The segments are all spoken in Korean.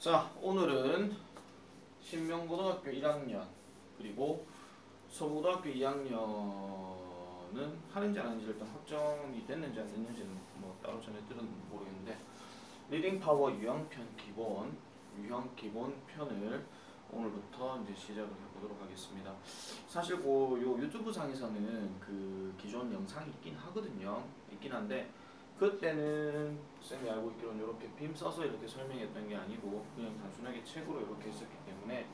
자, 오늘은 신명고등학교 1학년 그리고 서부고등학교 2학년은 하는지 안 하는지 일단 확정이 됐는지 안 됐는지는 뭐 따로 전해드렸는지 모르겠는데 리딩 파워 유형편 유형 기본 편을 오늘부터 이제 시작을 해보도록 하겠습니다. 사실 요 유튜브 상에서는 그 기존 영상이 있긴 하거든요. 있긴 한데 그때는 쌤이 알고 있기로는 이렇게 빔 써서 이렇게 설명했던 게 아니고 그냥 단순하게 책으로 이렇게 했었기 때문에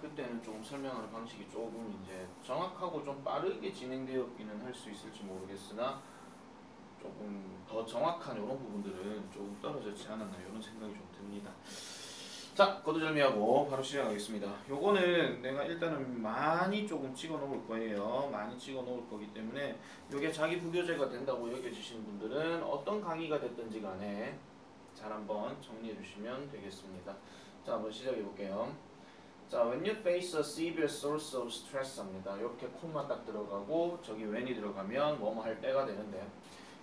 그때는 조금 설명하는 방식이 조금 이제 정확하고 좀 빠르게 진행되었기는 할 수 있을지 모르겠으나 조금 더 정확한 이런 부분들은 조금 떨어졌지 않았나 이런 생각이 좀 듭니다. 자, 거두절미하고 바로 시작하겠습니다. 요거는 내가 일단은 많이 조금 찍어 놓을 거예요. 많이 찍어 놓을 거기 때문에 요게 자기 부교재가 된다고 여겨지시는 분들은 어떤 강의가 됐든지 간에 잘 한번 정리해 주시면 되겠습니다. 자, 한번 시작해 볼게요. 자, when you face a severe source of stress 합니다. 이렇게 콤마 딱 들어가고 저기 when이 들어가면 뭐뭐 할 때가 되는데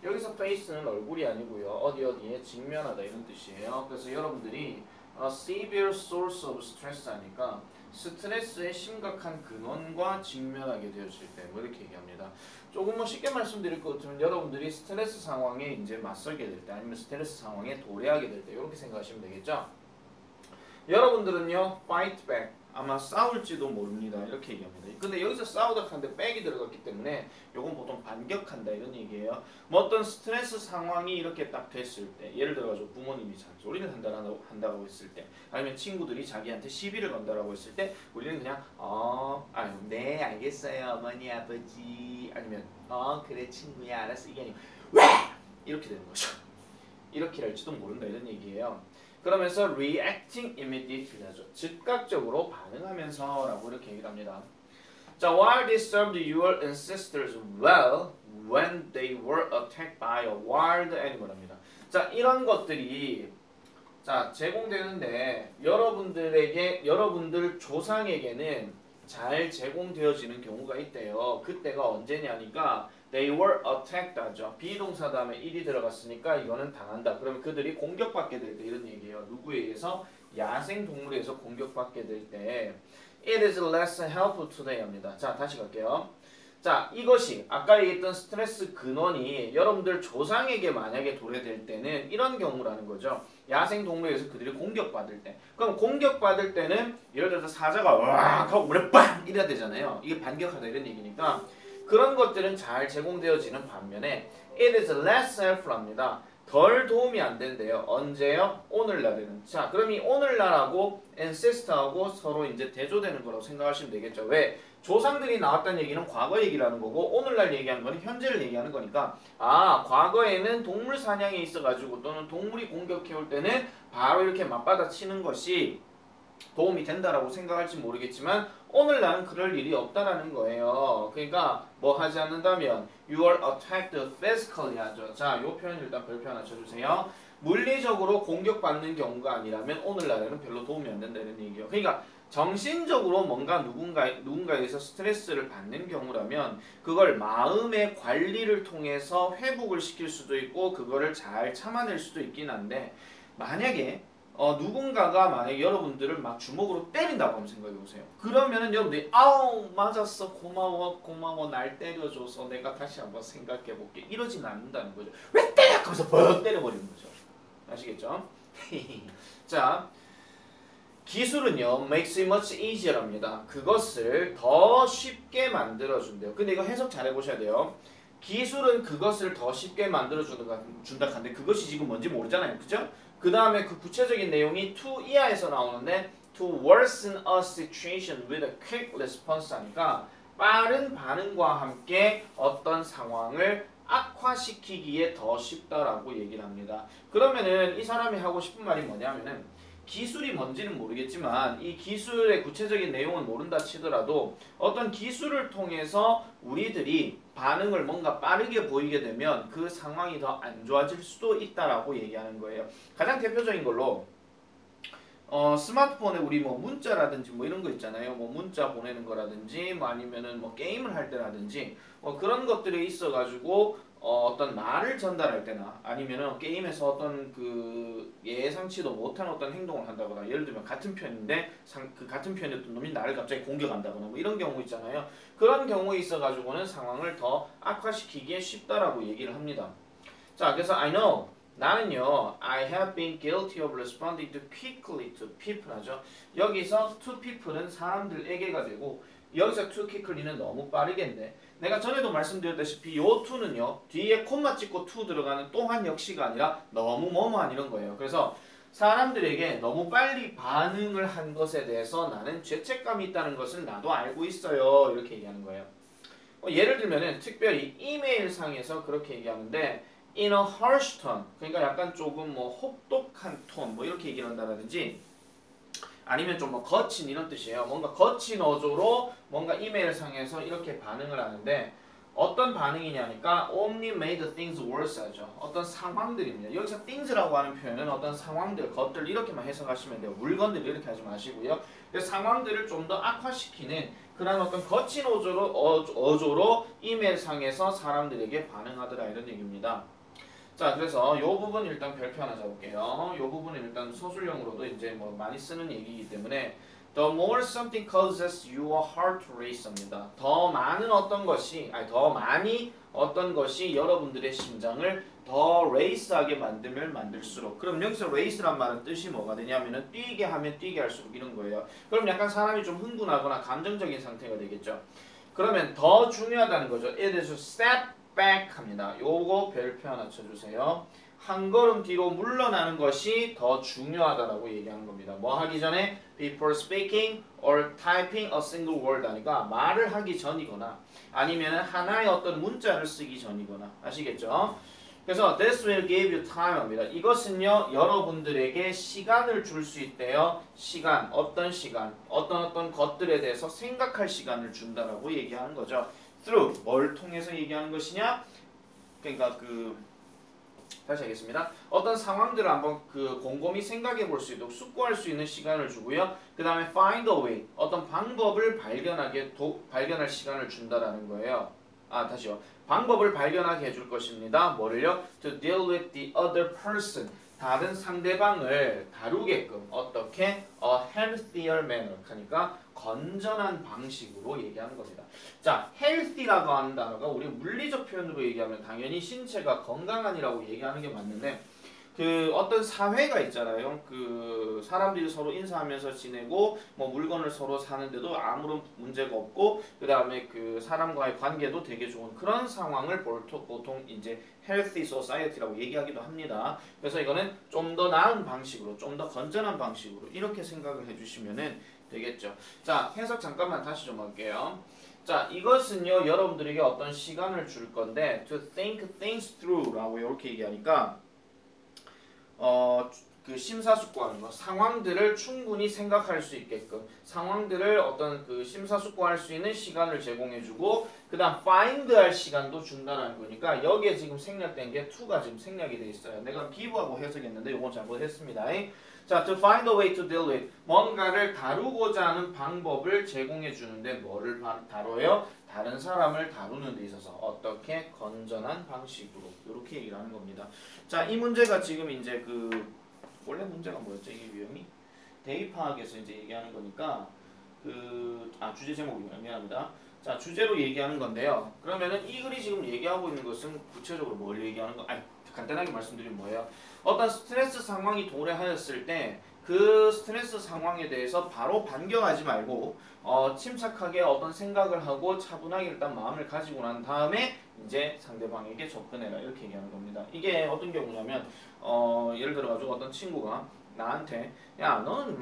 여기서 face는 얼굴이 아니고요. 어디에 직면하다 이런 뜻이에요. 그래서 여러분들이 severe source of stress 하니까 스트레스의 심각한 근원과 직면하게 되었을 때 뭐 이렇게 얘기합니다. 조금 뭐 쉽게 말씀드릴 것 같으면 여러분들이 스트레스 상황에 이제 맞설게 될 때 아니면 스트레스 상황에 도래하게 될 때 이렇게 생각하시면 되겠죠. 여러분들은요 fight back 아마 싸울지도 모릅니다 이렇게 얘기합니다. 근데 여기서 싸우다 하는데 back이 들어갔기 때문에 요건 보통 반격한다 이런 얘기예요. 뭐 어떤 스트레스 상황이 이렇게 딱 됐을 때 예를 들어가지고 부모님이 잔소리를 한다고 했을 때 아니면 친구들이 자기한테 시비를 건다라고 했을 때 우리는 그냥 아유 네 알겠어요 어머니 아버지 아니면 그래 친구야 알았어 이게 아니고 왜 이렇게 되는 거죠. 이렇게 할지도 모른다 이런 얘기예요. 그러면서 reacting immediately 하죠. 즉각적으로 반응하면서 라고 이렇게 얘기를 합니다. 자, while this served your ancestors well when they were attacked by a wild animal 합니다. 자, 이런 것들이 자 제공되는데 여러분들 조상에게는 잘 제공되어지는 경우가 있대요. 그때가 언제냐니까 they were attacked 하죠. 비동사 다음에 일이 들어갔으니까 이거는 당한다. 그러면 그들이 공격받게 될 때 이런 얘기예요. 누구에 의해서? 야생 동물에 의해서 공격받게 될 때 it is less helpful today 합니다. 자, 다시 갈게요. 자, 이것이 아까 얘기했던 스트레스 근원이 여러분들 조상에게 만약에 도래될 때는 이런 경우라는 거죠. 야생 동물에 의해서 그들이 공격받을 때. 그럼 공격받을 때는 예를 들어서 사자가 으악 하고 물에 빵 이래야 되잖아요. 이게 반격하다 이런 얘기니까 그런 것들은 잘 제공되어지는 반면에 it is less helpful 합니다. 덜 도움이 안 된대요. 언제요? 오늘날에는. 자, 그럼 이 오늘날하고 ancestor하고 서로 이제 대조되는 거라고 생각하시면 되겠죠. 왜? 조상들이 나왔다는 얘기는 과거 얘기를 하는 거고 오늘날 얘기하는 거는 현재를 얘기하는 거니까 과거에는 동물 사냥에 있어가지고 또는 동물이 공격해올 때는 바로 이렇게 맞받아치는 것이 도움이 된다라고 생각할지 모르겠지만 오늘날은 그럴 일이 없다라는 거예요. 그러니까 뭐 하지 않는다면 you are attacked physically 하죠. 자, 요 표현 일단 별표 하나 쳐주세요. 물리적으로 공격받는 경우가 아니라면 오늘날에는 별로 도움이 안 된다 이런 얘기예요. 그러니까 정신적으로 뭔가 누군가에서 스트레스를 받는 경우라면 그걸 마음의 관리를 통해서 회복을 시킬 수도 있고 그거를 잘 참아낼 수도 있긴 한데 만약에 누군가가 만약에 여러분들을 막 주먹으로 때린다고 한번 생각해보세요. 그러면은 여러분들이 아우 맞았어 고마워 날 때려줘서 내가 다시 한번 생각해볼게 이러진 않는다는 거죠. 왜 때려? 하면서 버 때려버리는 거죠. 아시겠죠? 자, 기술은요 makes it much easier 합니다. 그것을 더 쉽게 만들어준대요. 근데 이거 해석 잘 해보셔야 돼요. 기술은 그것을 더 쉽게 만들어준다 하는데 그것이 지금 뭔지 모르잖아요. 그죠? 그 다음에 그 구체적인 내용이 to 이하에서 나오는데 to worsen a situation with a quick response 하니까 빠른 반응과 함께 어떤 상황을 악화시키기에 더 쉽다라고 얘기를 합니다. 그러면은 이 사람이 하고 싶은 말이 뭐냐면은 기술이 뭔지는 모르겠지만 이 기술의 구체적인 내용은 모른다 치더라도 어떤 기술을 통해서 우리들이 반응을 뭔가 빠르게 보이게 되면 그 상황이 더 안 좋아질 수도 있다라고 얘기하는 거예요. 가장 대표적인 걸로 스마트폰에 우리 뭐 문자라든지 뭐 이런 거 있잖아요. 뭐 문자 보내는 거라든지 뭐 아니면은 뭐 게임을 할 때라든지 뭐 그런 것들에 있어 가지고 어떤 말을 전달할 때나 아니면은 게임에서 어떤 그 예상치도 못한 어떤 행동을 한다거나 예를 들면 같은 편인데 그 같은 편이었던 놈이 나를 갑자기 공격한다거나 뭐 이런 경우 있잖아요. 그런 경우에 있어 가지고는 상황을 더 악화시키기에 쉽다라고 얘기를 합니다. 자, 그래서 I know 나는요 I have been guilty of responding too quickly to people 하죠. 여기서 to people은 사람들에게가 되고 여기서 too quickly는 너무 빠르겠네. 내가 전에도 말씀드렸다시피 요 to는요 뒤에 콤마 찍고 to 들어가는 또한 역시가 아니라 너무 뭐뭐한 이런 거예요. 그래서 사람들에게 너무 빨리 반응을 한 것에 대해서 나는 죄책감이 있다는 것을 나도 알고 있어요. 이렇게 얘기하는 거예요. 예를 들면은 특별히 이메일 상에서 그렇게 얘기하는데 in a harsh tone 그러니까 약간 조금 뭐 혹독한 톤 뭐 이렇게 얘기를 한다든지 아니면 좀 뭐 거친 이런 뜻이에요. 뭔가 거친 어조로 뭔가 이메일 상에서 이렇게 반응을 하는데 어떤 반응이냐니까 only made things worse 하죠. 어떤 상황들입니다. 여기서 things라고 하는 표현은 어떤 상황들, 것들 이렇게만 해석하시면 돼요. 물건들 이렇게 하지 마시고요. 상황들을 좀 더 악화시키는 그런 어떤 거친 어조로 이메일 상에서 사람들에게 반응하더라 이런 얘기입니다. 자, 그래서 이 부분 일단 별표 하나 잡을게요. 이 부분은 일단 서술형으로도 이제 뭐 많이 쓰는 얘기이기 때문에 The more something causes your heart to race입니다. 더 많은 어떤 것이, 아니 더 많이 어떤 것이 여러분들의 심장을 더 레이스하게 만들면 만들수록 그럼 여기서 레이스란 말은 뜻이 뭐가 되냐면은 뛰게 하면 뛰게 할수록 이런 거예요. 그럼 약간 사람이 좀 흥분하거나 감정적인 상태가 되겠죠. 그러면 더 중요하다는 거죠. It is a step back 합니다. 요거 별표 하나 쳐주세요. 한 걸음 뒤로 물러나는 것이 더 중요하다라고 얘기하는 겁니다. 뭐 하기 전에 before speaking or typing a single word 하니까 말을 하기 전이거나 아니면 하나의 어떤 문자를 쓰기 전이거나 아시겠죠? 그래서 this will give you time 합니다. 이것은요 여러분들에게 시간을 줄 수 있대요. 시간, 어떤 것들에 대해서 생각할 시간을 준다라고 얘기하는 거죠. through 뭘 통해서 얘기하는 것이냐? 그러니까 다시 하겠습니다. 어떤 상황들을 한번 곰곰이 생각해 볼 수 있도록 숙고할 수 있는 시간을 주고요. 그 다음에 find a way 어떤 방법을 발견할 시간을 준다라는 거예요. 다시요. 방법을 발견하게 해줄 것입니다. 뭐를요? To deal with the other person 다른 상대방을 다루게끔 어떻게 a healthier manner 하니까 건전한 방식으로 얘기하는 겁니다. 자, healthy라고 하는 단어가 우리 물리적 표현으로 얘기하면 당연히 신체가 건강한이라고 얘기하는 게 맞는데 어떤 사회가 있잖아요. 사람들이 서로 인사하면서 지내고 뭐 물건을 서로 사는데도 아무런 문제가 없고 그다음에 사람과의 관계도 되게 좋은 그런 상황을 보통 이제 healthy society라고 얘기하기도 합니다. 그래서 이거는 좀 더 나은 방식으로, 좀 더 건전한 방식으로 이렇게 생각을 해주시면은 되겠죠. 자, 해석 잠깐만 다시 좀 할게요. 자, 이것은요 여러분들에게 어떤 시간을 줄 건데 to think things through라고 이렇게 얘기하니까 심사숙고하는 거, 상황들을 충분히 생각할 수 있게끔 상황들을 어떤 심사숙고할 수 있는 시간을 제공해주고 그다음 find할 시간도 준다는 거니까 여기에 지금 생략된 게 to가 지금 생략이 돼 있어요. 내가 give하고 해석했는데 이건 잘못했습니다. 자, to find a way to deal with 뭔가를 다루고자 하는 방법을 제공해 주는데 뭐를 다뤄요? 다른 사람을 다루는 데 있어서 어떻게 건전한 방식으로 이렇게 얘기를 하는 겁니다. 자, 이 문제가 지금 이제 원래 문제가 뭐였죠? 이게 유형이 대입학에서 이제 얘기하는 거니까 주제 제목이구나. 미안합니다. 자, 주제로 얘기하는 건데요. 그러면은 이 글이 지금 얘기하고 있는 것은 구체적으로 뭘 얘기하는 거? 간단하게 말씀드리면 뭐예요? 어떤 스트레스 상황이 도래하였을 때 그 스트레스 상황에 대해서 바로 반격하지 말고 침착하게 어떤 생각을 하고 차분하게 일단 마음을 가지고 난 다음에 이제 상대방에게 접근해라 이렇게 얘기하는 겁니다. 이게 어떤 경우냐면 예를 들어가지고 어떤 친구가 나한테 야 너는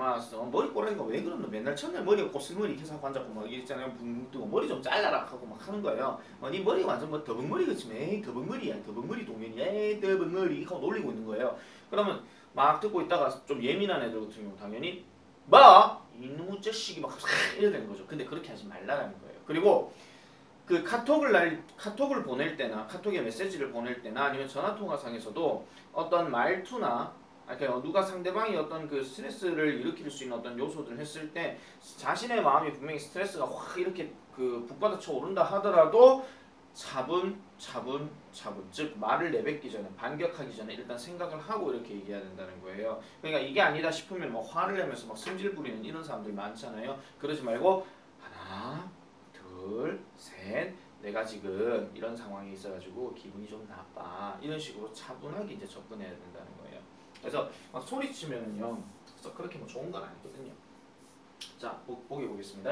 머리 꼬라지가 왜 그러노? 맨날 첫날 머리가 곱슬머리 이렇게 사고 앉았고 막 있잖아요. 붕 뜨고 머리 좀 잘라라 하고 막 하는 거예요. 네 머리가 완전 뭐 더벅머리 같이 에이 더벅머리야 더벅머리 동현이 에이 더벅머리 하고 놀리고 있는 거예요. 그러면 막 듣고 있다가 좀 예민한 애들 같은 경우 당연히 이놈의 자식이 막 이래 되는 거죠. 근데 그렇게 하지 말라는 거예요. 그리고 카톡을 보낼 때나 카톡에 메시지를 보낼 때나 아니면 전화통화상에서도 어떤 말투나 그러니까 누가 상대방이 어떤 스트레스를 일으킬 수 있는 어떤 요소들을 했을 때 자신의 마음이 분명히 스트레스가 확 이렇게 북받아 쳐오른다 하더라도 차분. 즉 말을 내뱉기 전에 반격하기 전에 일단 생각을 하고 이렇게 얘기해야 된다는 거예요. 그러니까 이게 아니다 싶으면 뭐 화를 내면서 막 승질 부리는 이런 사람들 많잖아요. 그러지 말고 하나, 둘, 셋. 내가 지금 이런 상황에 있어가지고 기분이 좀 나빠. 이런 식으로 차분하게 이제 접근해야 된다는 거예요. 그래서 막 소리치면은요, 그래서 그렇게 뭐 좋은 건 아니거든요. 자, 보기 보겠습니다.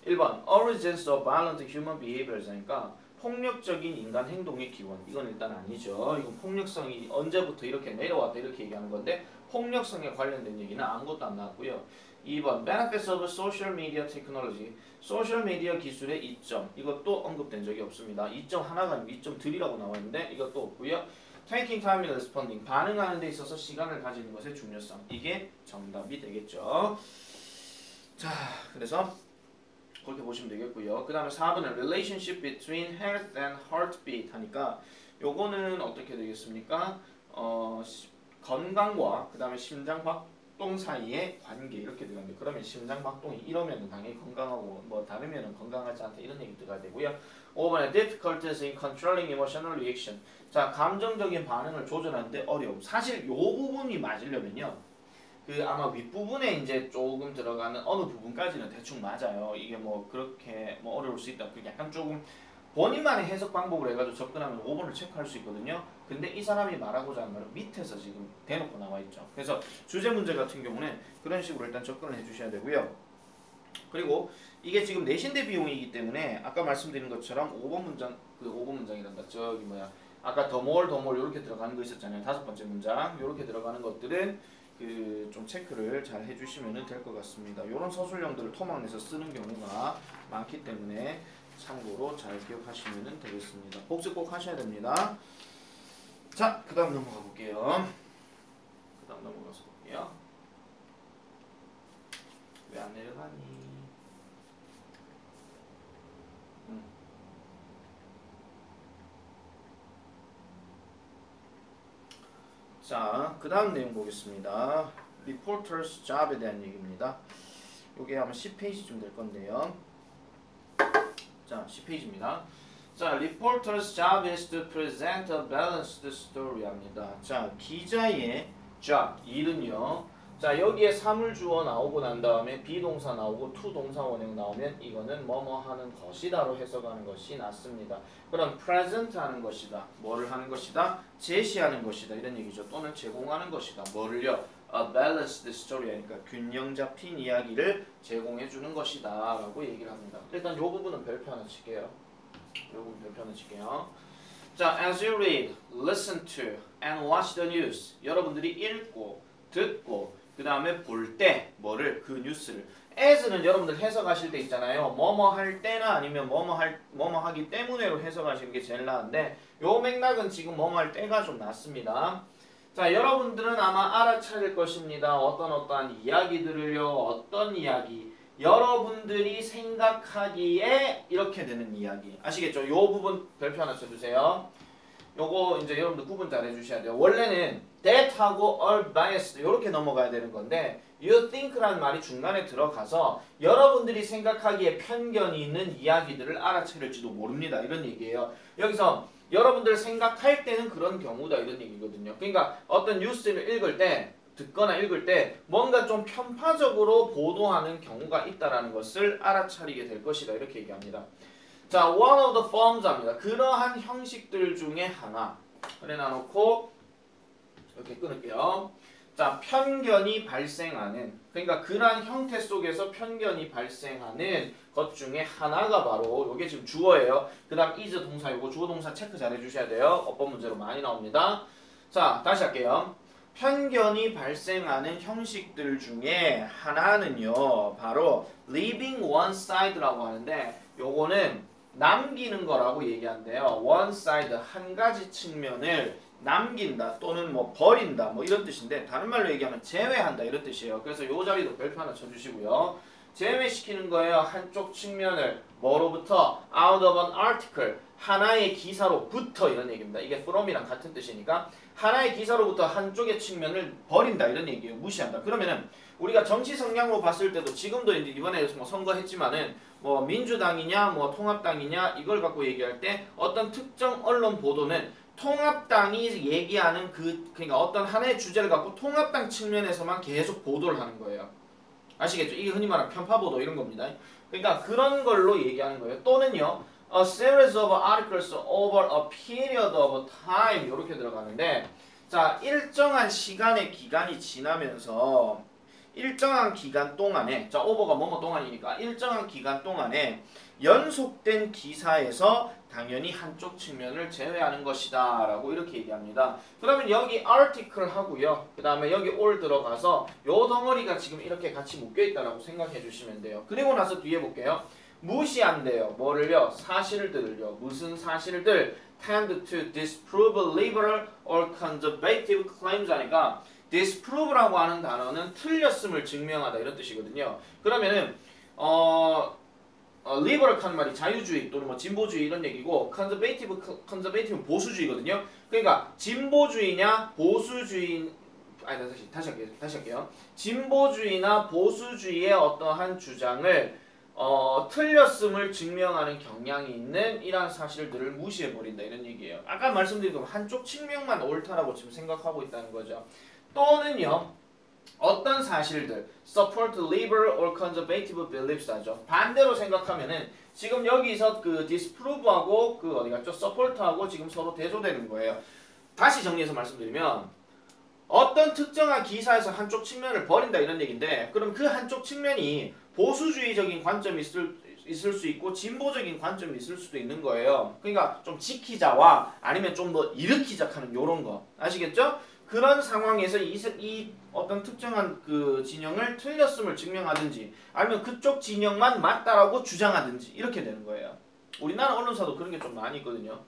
1번 origins of violent human behaviors 하니까 폭력적인 인간 행동의 기원. 이건 일단 아니죠. 이건 폭력성이 언제부터 이렇게 내려왔다 이렇게 얘기하는 건데 폭력성에 관련된 얘기는 아무것도 안 나왔고요. 2번 benefits of social media technology. 소셜 미디어 기술의 이점. 이것도 언급된 적이 없습니다. 이점 하나가 아니고 이점 들이라고 나와 있는데 이것도 없고요. taking time in responding. 반응하는 데 있어서 시간을 가지는 것의 중요성. 이게 정답이 되겠죠. 자, 그래서 그렇게 보시면 되겠고요. 그 다음에 4번은 relationship between health and heartbeat 하니까 요거는 어떻게 되겠습니까? 건강과 그 다음에 심장박동 사이의 관계 이렇게 들어가는데 그러면 심장박동이 이러면 당연히 건강하고 뭐 다르면 건강하지 않다 이런 얘기 들어가야 되고요. 5번에 difficulties in controlling emotional reaction. 자, 감정적인 반응을 조절하는데 어려움. 사실 요 부분이 맞으려면요. 그 아마 윗부분에 이제 조금 들어가는 어느 부분까지는 대충 맞아요. 이게 뭐 그렇게 뭐 어려울 수 있다. 그 약간 조금 본인만의 해석 방법을 해가지고 접근하면 5번을 체크할 수 있거든요. 근데 이 사람이 말하고자 하는 말은 밑에서 지금 대놓고 나와 있죠. 그래서 주제 문제 같은 경우는 그런 식으로 일단 접근을 해주셔야 되고요. 그리고 이게 지금 내신대 비용이기 때문에 아까 말씀드린 것처럼 5번 문장, 그 5번 문장이란다. 저기 뭐야. 아까 더 more 이렇게 들어가는 거 있었잖아요. 5번째 문장. 이렇게 들어가는 것들은 그 좀 체크를 잘 해주시면 될 것 같습니다. 이런 서술형들을 토막 내서 쓰는 경우가 많기 때문에 참고로 잘 기억하시면 되겠습니다. 복습 꼭 하셔야 됩니다. 자, 그 다음 넘어가 볼게요. 그 다음 넘어가서 볼게요. 왜 안 내려가니? 자, 그 다음 내용 보겠습니다. Reporter's Job에 대한 얘기입니다. 이게 아마 10페이지쯤 될 건데요. 자, 10페이지입니다. 자, Reporter's job is to present a balanced story 합니다. 자, 기자의 job, 일은요. 자, 여기에 사물주어 나오고 난 다음에 비동사 나오고 to 동사 원형 나오면 이거는 뭐뭐 하는 것이다로 해석하는 것이 낫습니다. 그럼 present 하는 것이다. 뭐를 하는 것이다? 제시하는 것이다. 이런 얘기죠. 또는 제공하는 것이다. 뭐를요? A balanced story 하니까 균형 잡힌 이야기를 제공해 주는 것이다 라고 얘기를 합니다. 일단 이 부분은 별표 하나 칠게요. 이 부분 별표 하나 칠게요. 자, as you read, listen to, and watch the news. 여러분들이 읽고 듣고 그 다음에 볼 때 뭐를? 그 뉴스를. as는 여러분들 해석하실 때 있잖아요. 뭐뭐 할 때나 아니면 뭐뭐 하기 때문에로 해석하시는 게 제일 나은데 요 맥락은 지금 뭐뭐 할 때가 좀 낫습니다. 자, 여러분들은 아마 알아차릴 것입니다. 어떠한 이야기들을요. 어떤 이야기. 여러분들이 생각하기에 이렇게 되는 이야기. 아시겠죠? 요 부분 별표 하나 써주세요. 요거 이제 여러분들 구분 잘 해주셔야 돼요. 원래는 that하고 are biased 이렇게 넘어가야 되는 건데 you think라는 말이 중간에 들어가서 여러분들이 생각하기에 편견이 있는 이야기들을 알아차릴지도 모릅니다. 이런 얘기예요. 여기서 여러분들 생각할 때는 그런 경우다 이런 얘기거든요. 그러니까 어떤 뉴스를 읽을 때 듣거나 읽을 때 뭔가 좀 편파적으로 보도하는 경우가 있다라는 것을 알아차리게 될 것이다 이렇게 얘기합니다. 자, one of the forms 합니다. 그러한 형식들 중에 하나. 그래 놔놓고 이렇게 끊을게요. 자, 편견이 발생하는 그러니까 그러한 형태 속에서 편견이 발생하는 것 중에 하나가 바로 이게 지금 주어예요. 그 다음 is 동사 이거 주어 동사 체크 잘 해주셔야 돼요. 어법 문제로 많이 나옵니다. 자, 다시 할게요. 편견이 발생하는 형식들 중에 하나는요. 바로 leaving one side라고 하는데 요거는 남기는 거라고 얘기한대요. one side 한 가지 측면을 남긴다 또는 뭐 버린다 뭐 이런 뜻인데 다른 말로 얘기하면 제외한다 이런 뜻이에요. 그래서 요 자리도 별표 하나 쳐주시고요. 제외시키는 거예요. 한쪽 측면을 뭐로부터 out of an article 하나의 기사로부터 이런 얘기입니다. 이게 from이랑 같은 뜻이니까 하나의 기사로부터 한쪽의 측면을 버린다 이런 얘기예요. 무시한다. 그러면은 우리가 정치 성향으로 봤을 때도 지금도 이제 이번에 뭐 선거했지만은 뭐 민주당이냐 뭐 통합당이냐 이걸 갖고 얘기할 때 어떤 특정 언론 보도는 통합당이 얘기하는 그러니까 어떤 하나의 주제를 갖고 통합당 측면에서만 계속 보도를 하는 거예요. 아시겠죠? 이게 흔히 말하는 편파 보도 이런 겁니다. 그러니까 그런 걸로 얘기하는 거예요. 또는요. A series of articles over a period of time 이렇게 들어가는데 자, 일정한 시간의 기간이 지나면서 일정한 기간 동안에 자, over가 뭐뭐 동안이니까 일정한 기간 동안에 연속된 기사에서 당연히 한쪽 측면을 제외하는 것이다 라고 이렇게 얘기합니다. 그러면 여기 article 하고요. 그 다음에 여기 all 들어가서 요 덩어리가 지금 이렇게 같이 묶여있다라고 생각해 주시면 돼요. 그리고 나서 뒤에 볼게요. 무시한대요. 뭐를요? 사실들을요. 무슨 사실들? tend to disprove liberal or conservative claims 하니까 disprove라고 하는 단어는 틀렸음을 증명하다 이런 뜻이거든요. 그러면은 liberal 하는 말이 자유주의 또는 뭐 진보주의 이런 얘기고 conservative는 보수주의거든요. 그러니까 진보주의냐 보수주의 아니 다시 할게요. 진보주의나 보수주의의 어떠한 주장을 틀렸음을 증명하는 경향이 있는 이러한 사실들을 무시해버린다 이런 얘기예요. 아까 말씀드린 것 한쪽 측면만 옳다라고 지금 생각하고 있다는 거죠. 또는요. 어떤 사실들 support liberal or conservative beliefs 하죠. 반대로 생각하면은 지금 여기서 그 disprove하고 그 어디 갔죠? support하고 지금 서로 대조되는 거예요. 다시 정리해서 말씀드리면 어떤 특정한 기사에서 한쪽 측면을 버린다 이런 얘기인데 그럼 그 한쪽 측면이 보수주의적인 관점이 있을 수 있고 진보적인 관점이 있을 수도 있는 거예요. 그러니까 좀 지키자와 아니면 좀 더 일으키자 하는 요런 거 아시겠죠? 그런 상황에서 이 어떤 특정한 그 진영을 틀렸음을 증명하든지 아니면 그쪽 진영만 맞다라고 주장하든지 이렇게 되는 거예요. 우리나라 언론사도 그런 게 좀 많이 있거든요.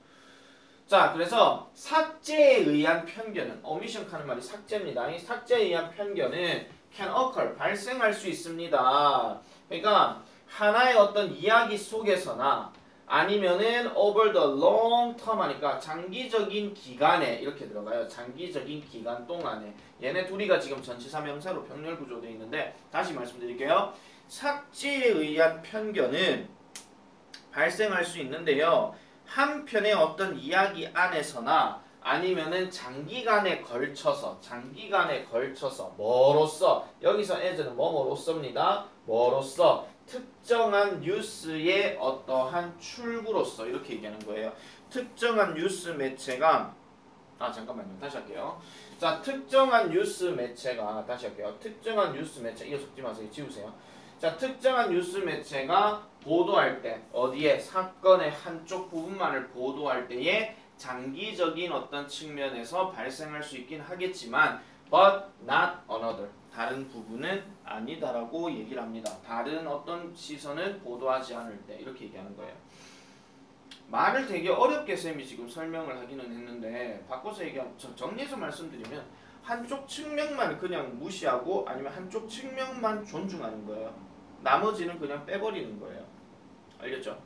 자, 그래서 삭제에 의한 편견은 omission 하는 말이 삭제입니다. 이 삭제에 의한 편견은 can occur, 발생할 수 있습니다. 그러니까 하나의 어떤 이야기 속에서나 아니면은 over the long term 하니까 장기적인 기간에 이렇게 들어가요. 장기적인 기간 동안에 얘네 둘이가 지금 전치사 명사로 병렬 구조되어 있는데 다시 말씀드릴게요. 삭제에 의한 편견은 발생할 수 있는데요. 한편의 어떤 이야기 안에서나 아니면은 장기간에 걸쳐서 뭐로써 여기서 as는 뭐로써입니다. 뭐로써 특정한 뉴스의 어떠한 출구로서 이렇게 얘기하는 거예요. 특정한 뉴스 매체가 잠깐만요. 다시 할게요. 자, 특정한 뉴스 매체가 다시 할게요. 특정한 뉴스 매체 이거 적지 마세요. 지우세요. 자, 특정한 뉴스 매체가 보도할 때 어디에 사건의 한쪽 부분만을 보도할 때에 장기적인 어떤 측면에서 발생할 수 있긴 하겠지만 but not another 다른 부분은 아니다라고 얘기를 합니다. 다른 어떤 시선은 보도하지 않을 때 이렇게 얘기하는 거예요. 말을 되게 어렵게 쌤이 지금 설명을 하기는 했는데 바꿔서 얘기하면 정리해서 말씀드리면 한쪽 측면만 그냥 무시하고 아니면 한쪽 측면만 존중하는 거예요. 나머지는 그냥 빼버리는 거예요. 알겠죠?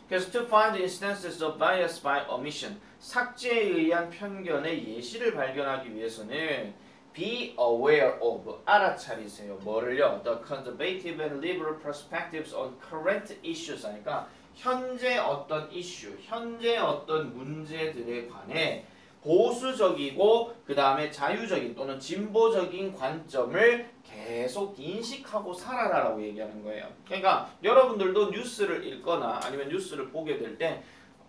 그래서 to find instances of bias by omission 삭제에 의한 편견의 예시를 발견하기 위해서는 be aware of 알아차리세요. 뭐를요? The conservative and liberal perspectives on current issues 하니까 현재 어떤 이슈, 현재 어떤 문제들에 관해 보수적이고 그 다음에 자유적인 또는 진보적인 관점을 계속 인식하고 살아라라고 얘기하는 거예요. 그러니까 여러분들도 뉴스를 읽거나 아니면 뉴스를 보게 될 때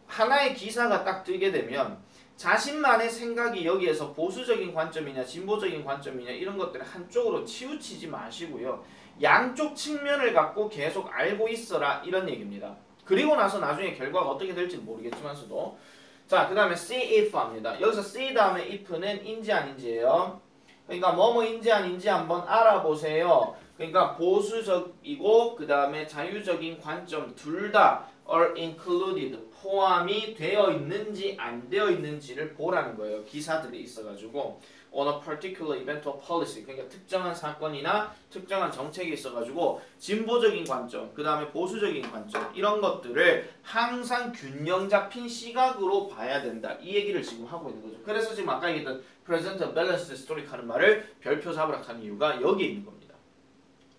하나의 기사가 딱 뜨게 되면 자신만의 생각이 여기에서 보수적인 관점이냐 진보적인 관점이냐 이런 것들을 한쪽으로 치우치지 마시고요. 양쪽 측면을 갖고 계속 알고 있어라 이런 얘기입니다. 그리고 나서 나중에 결과가 어떻게 될지는 모르겠지만서도 자, 그 다음에 see if 합니다. 여기서 see 다음에 if는 인지 아닌지예요. 그러니까 뭐뭐인지 아닌지 한번 알아보세요. 그러니까 보수적이고 그 다음에 자유적인 관점 둘 다 are included 포함이 되어 있는지 안 되어 있는지를 보라는 거예요. 기사들이 있어가지고 on a particular event or policy, 그러니까 특정한 사건이나 특정한 정책이 있어가지고 진보적인 관점, 그 다음에 보수적인 관점 이런 것들을 항상 균형 잡힌 시각으로 봐야 된다. 이 얘기를 지금 하고 있는 거죠. 그래서 지금 아까 얘기했던 present balanced story 하는 말을 별표 잡으라 하는 이유가 여기에 있는 겁니다.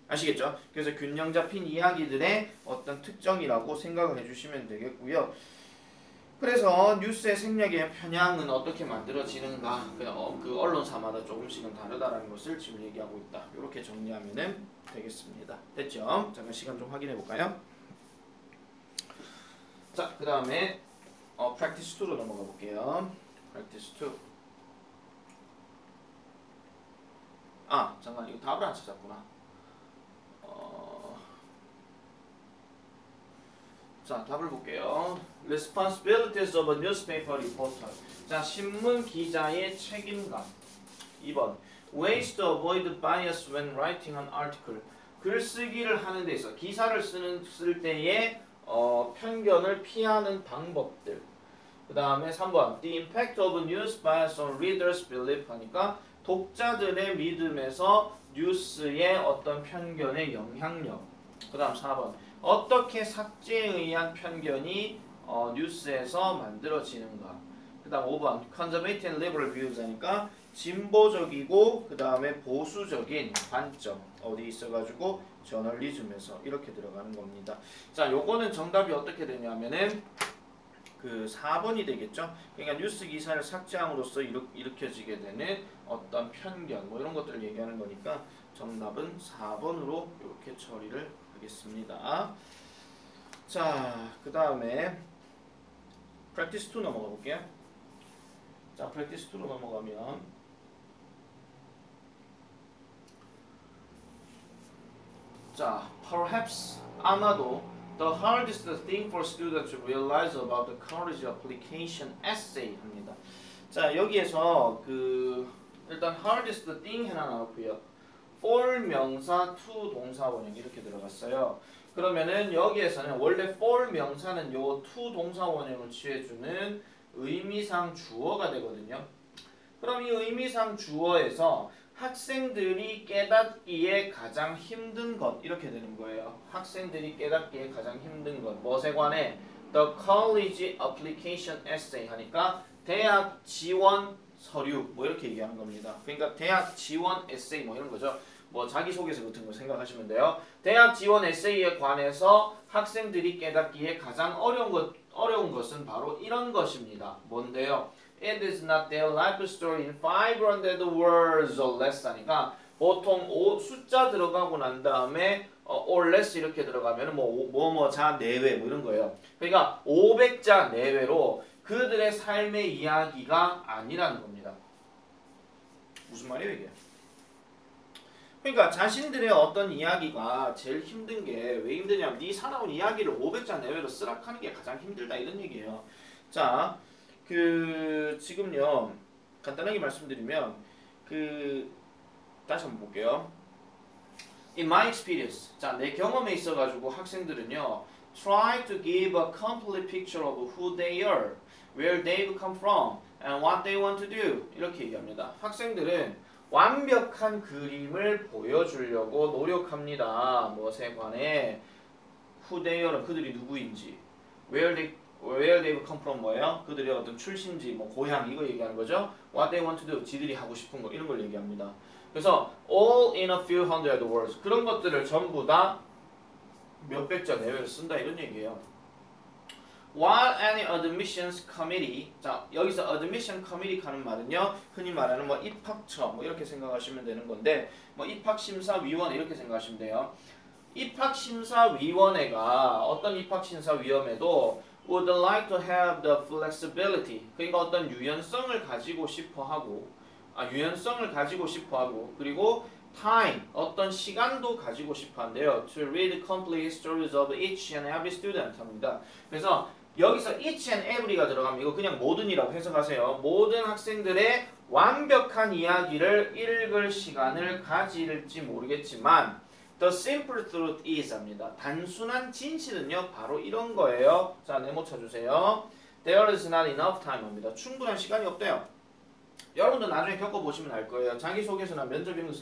아시겠죠? 그래서 균형 잡힌 이야기들의 어떤 특정이라고 생각을 해주시면 되겠고요. 그래서 뉴스의 생략의 편향은 어떻게 만들어지는가, 그 언론사마다 조금씩은 다르다라는 것을 지금 얘기하고 있다. 이렇게 정리하면 되겠습니다. 됐죠? 잠깐 시간 좀 확인해 볼까요? 자, 그 다음에 practice 2로 넘어가 볼게요. practice 2. 아, 잠깐 이거 답을 안 찾았구나. 자, 답을 볼게요. Responsibilities of a newspaper reporter. 자, 신문 기자의 책임감. 2번. Ways to avoid bias when writing an article. 글쓰기를 하는 데 있어 기사를 쓸 때에 편견을 피하는 방법들. 그 다음에 3번. The impact of news bias on readers' belief 하니까 독자들의 믿음에서 뉴스의 어떤 편견의 영향력. 그 다음 4번. 어떻게 삭제에 의한 편견이 뉴스에서 만들어지는가. 그 다음 5번. Conservative and liberal views 하니까 진보적이고 그 다음에 보수적인 관점 어디 있어가지고 저널리즘에서 이렇게 들어가는 겁니다. 자, 요거는 정답이 어떻게 되냐면은 그 4번이 되겠죠. 그러니까 뉴스 기사를 삭제함으로써 일으켜지게 되는 어떤 편견 뭐 이런 것들을 얘기하는 거니까 정답은 4번으로 이렇게 처리를 하겠습니다. 자, 그 다음에 practice 2 넘어가 볼게요. 자, practice 2로 넘어가면 자, perhaps 아마도 the hardest thing for students to realize about the college application essay 합니다. 자, 여기에서 일단 hardest thing 하나 나왔고요. for 명사 to 동사 원형 이렇게 들어갔어요. 그러면은 여기에서는 원래 for 명사는 요 to 동사 원형을 취해주는 의미상 주어가 되거든요. 그럼 이 의미상 주어에서 학생들이 깨닫기에 가장 힘든 것 이렇게 되는 거예요. 학생들이 깨닫기에 가장 힘든 것 무엇에 관해? The college application essay 하니까 대학 지원 서류 뭐 이렇게 얘기하는 겁니다. 그러니까 대학 지원 에세이 뭐 이런 거죠. 뭐 자기소개서 같은 거 생각하시면 돼요. 대학 지원 에세이에 관해서 학생들이 깨닫기에 가장 어려운 것은 바로 이런 것입니다. 뭔데요? It is not their life story in 500 words or less 하니까 보통 숫자 들어가고 난 다음에 or less 이렇게 들어가면 자 내외 뭐 이런 거예요. 그러니까 500자 내외로 그들의 삶의 이야기가 아니라는 겁니다. 무슨 말이에요 이게? 그러니까 자신들의 어떤 이야기가 제일 힘든 게 왜 힘드냐면 네 살아온 이야기를 500자 내외로 쓰락하는 게 가장 힘들다 이런 얘기예요. 자, 지금요 간단하게 말씀드리면 다시 한번 볼게요. In my experience, 자, 내 경험에 있어가지고 학생들은요 try to give a complete picture of who they are, where they've come from, and what they want to do 이렇게 얘기합니다. 학생들은 완벽한 그림을 보여주려고 노력합니다. 무엇에 관해? Who they are는 그들이 누구인지, where they've come from 뭐예요? 그들의 어떤 출신지, 뭐 고향 이거 얘기하는 거죠. What they want to do, 지들이 하고 싶은 거 이런 걸 얘기합니다. 그래서 all in a few hundred words 그런 것들을 전부 다 몇백 자 내외로 쓴다 이런 얘기예요. While any admissions committee, 자 여기서 admission committee 하는 말은요 흔히 말하는 뭐 입학처 뭐 이렇게 생각하시면 되는 건데 뭐 입학심사위원 이렇게 생각하시면 돼요. 입학심사위원회가 어떤 입학심사위원회도 would like to have the flexibility 그러니까 어떤 유연성을 가지고 싶어 하고 그리고 time 어떤 시간도 가지고 싶어 한대요. To read complete histories of each and every student 합니다. 그래서 여기서 each and every가 들어가면 이거 그냥 모든이라고 해석하세요. 모든 학생들의 완벽한 이야기를 읽을 시간을 가질지 모르겠지만 The simple truth is 합니다. 단순한 진실은요 바로 이런 거예요. 자, 네모 쳐주세요. There is not enough time 합니다. 충분한 시간이 없대요. 여러분도 나중에 겪어보시면 알 거예요. 자기소개서나 면접 이런 거,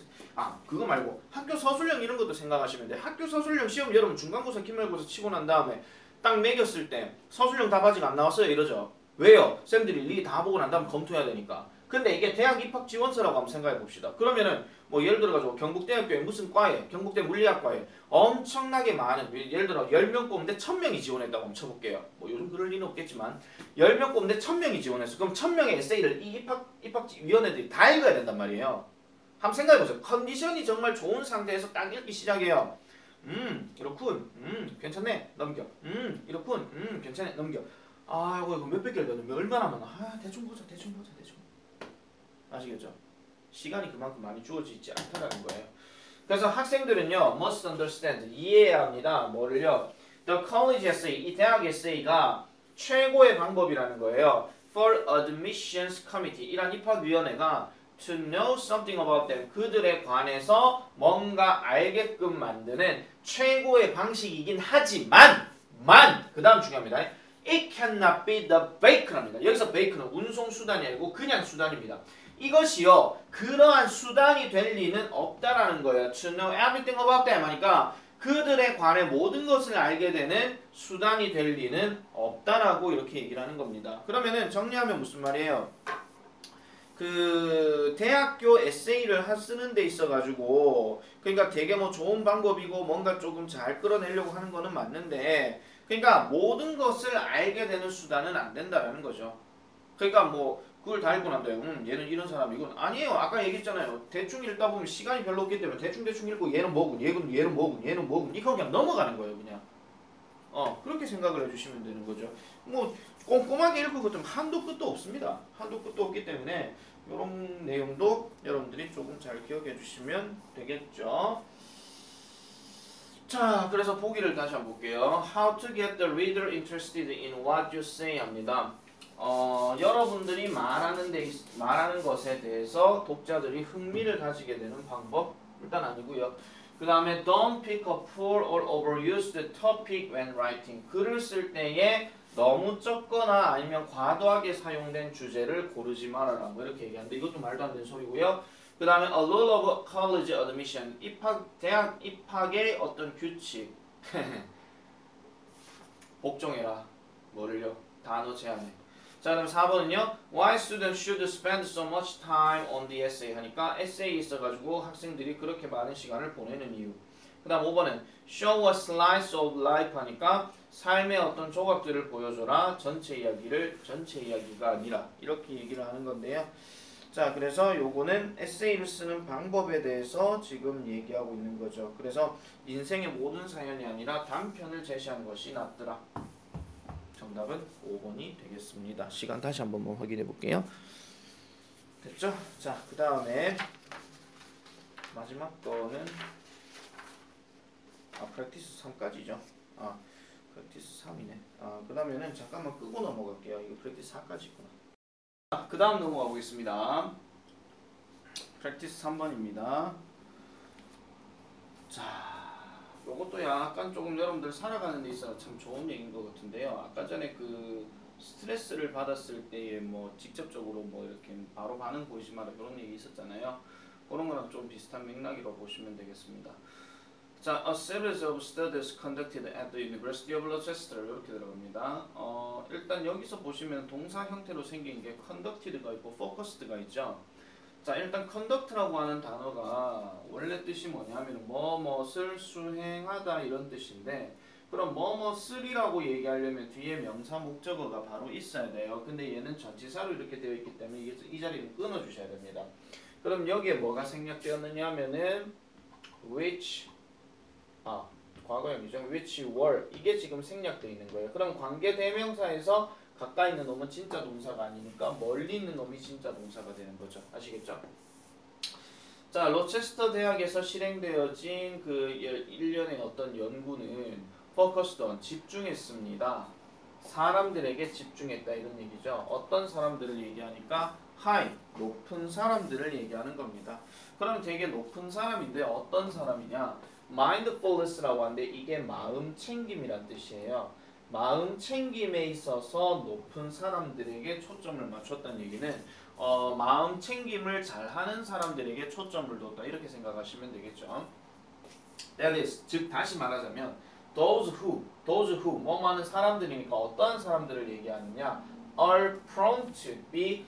그거 말고 학교 서술형 이런 것도 생각하시면 돼요. 학교 서술형 시험 여러분 중간고사, 기말고사 치고 난 다음에 딱 매겼을 때 서술형 답 아직 안 나왔어요 이러죠. 왜요? 쌤들이 리 다 보고 난 다음에 검토해야 되니까. 근데 이게 대학 입학 지원서라고 한번 생각해 봅시다. 그러면은 뭐 예를 들어가지고 경북대학교에 무슨 과에, 경북대 물리학과에 엄청나게 많은, 예를 들어 10명 뽑는데 1000명이 지원했다고 한번 쳐볼게요. 뭐 요즘 그럴 리는 없겠지만 10명 뽑는데 1000명이 지원했어. 그럼 1000명의 에세이를 이 입학위원회들이 다 읽어야 된단 말이에요. 한번 생각해 보세요. 컨디션이 정말 좋은 상태에서 딱 읽기 시작해요. 이렇군. 괜찮네. 넘겨. 이렇군. 괜찮네. 넘겨. 이거 몇백 개를 넣으면 얼마나 많아. 대충 보자. 아시겠죠? 시간이 그만큼 많이 주어지지 않다는 거예요. 그래서 학생들은요, must understand, 이해해야 합니다. 뭐를요? The college essay, 이 대학 에세이가 최고의 방법이라는 거예요. For admissions committee, 이란 입학위원회가 to know something about them, 그들에 관해서 뭔가 알게끔 만드는 최고의 방식이긴 하지만, 그 다음 중요합니다. It cannot be the vehicle. 여기서 vehicle은 운송 수단이 아니고 그냥 수단입니다. 이것이요, 그러한 수단이 될 리는 없다라는 거예요. To know everything about them 하니까 그들에 관해 모든 것을 알게 되는 수단이 될 리는 없다라고 이렇게 얘기를 하는 겁니다. 그러면은 정리하면 무슨 말이에요? 그 대학교 에세이를 쓰는 데 있어 가지고 그러니까 되게 뭐 좋은 방법이고 뭔가 조금 잘 끌어내려고 하는 거는 맞는데, 그러니까 모든 것을 알게 되는 수단은 안 된다라는 거죠. 그러니까 뭐 그걸 다 읽고 난다요. 얘는 이런 사람이군. 아니에요. 아까 얘기했잖아요. 대충 읽다 보면 시간이 별로 없기 때문에 대충 읽고 얘는 뭐군, 얘는 뭐군 이거 그냥 넘어가는 거예요. 그냥. 그렇게 생각을 해주시면 되는 거죠. 뭐 꼼꼼하게 읽고 그좀 한도 끝도 없습니다. 한도 끝도 없기 때문에 이런 내용도 여러분들이 조금 잘 기억해 주시면 되겠죠. 자, 그래서 보기를 다시 한번 볼게요. How to get the reader interested in what you say 합니다. 여러분들이 말하는 것에 대해서 독자들이 흥미를 가지게 되는 방법 일단 아니고요. 그 다음에 don't pick a poor or overused topic when writing. 글을 쓸 때에 너무 적거나 아니면 과도하게 사용된 주제를 고르지 말아라. 뭐 이렇게 얘기하는데 이것도 말도 안 되는 소리고요. 그 다음에 a rule of college admission. 대학 입학의 어떤 규칙. 복종해라. 뭐를요? 단어 제한해. 자, 그럼 4번은요. Why students should spend so much time on the essay 하니까 에세이 있어가지고 학생들이 그렇게 많은 시간을 보내는 이유. 그 다음 5번은 Show a slice of life 하니까 삶의 어떤 조각들을 보여줘라. 전체 이야기가 아니라 이렇게 얘기를 하는 건데요. 자, 그래서 요거는 에세이를 쓰는 방법에 대해서 지금 얘기하고 있는 거죠. 그래서 인생의 모든 사연이 아니라 단편을 제시하는 것이 낫더라. 정답은 5번이 되겠습니다. 시간 다시 한번 확인해 볼게요. 됐죠? 자, 그 다음에 마지막 거는 프랙티스 3까지죠. 프랙티스 3이네. 그 다음에는 잠깐만 끄고 넘어갈게요. 이거 프랙티스 4까지 있구나. 그 다음 넘어가 보겠습니다. 프랙티스 3번입니다. 자, 요것도 약간 조금 여러분들 살아가는 데 있어서 참 좋은 얘기인 것 같은데요. 아까 전에 그 스트레스를 받았을 때에 뭐 직접적으로 뭐 이렇게 바로 반응 보이지 마라 그런 얘기 있었잖아요. 그런 거랑 좀 비슷한 맥락이라고 보시면 되겠습니다. 자, a series of studies conducted at the University of Rochester 이렇게 들어갑니다. 일단 여기서 보시면 동사 형태로 생긴 게 conducted가 있고 focused가 있죠. 자, 일단 conduct라고 하는 단어가 원래 뜻이 뭐냐면 뭐뭇을 수행하다 이런 뜻인데, 그럼 뭐뭇을이라고 얘기하려면 뒤에 명사 목적어가 바로 있어야 돼요. 근데 얘는 전치사로 이렇게 되어 있기 때문에 이 자리를 끊어 주셔야 됩니다. 그럼 여기에 뭐가 생략되었느냐 하면은 which 과거형이죠. which were 이게 지금 생략되어 있는 거예요. 그럼 관계 대명사에서 가까이 있는 놈은 진짜 동사가 아니니까 멀리 있는 놈이 진짜 동사가 되는 거죠. 아시겠죠? 자, 로체스터 대학에서 실행되어진 그 1년의 어떤 연구는 focused on 집중했습니다. 사람들에게 집중했다 이런 얘기죠. 어떤 사람들을 얘기하니까 high 높은 사람들을 얘기하는 겁니다. 그럼 되게 높은 사람인데 어떤 사람이냐? mindfulness라고 하는데 이게 마음 챙김이란 뜻이에요. 마음 챙김에 있어서 높은 사람들에게 초점을 맞췄다는 얘기는 마음 챙김을 잘하는 사람들에게 초점을 뒀다 이렇게 생각하시면 되겠죠. That is, 즉 다시 말하자면 those who 뭐 많은 사람들이니까 어떠한 사람들을 얘기하느냐 are prone to be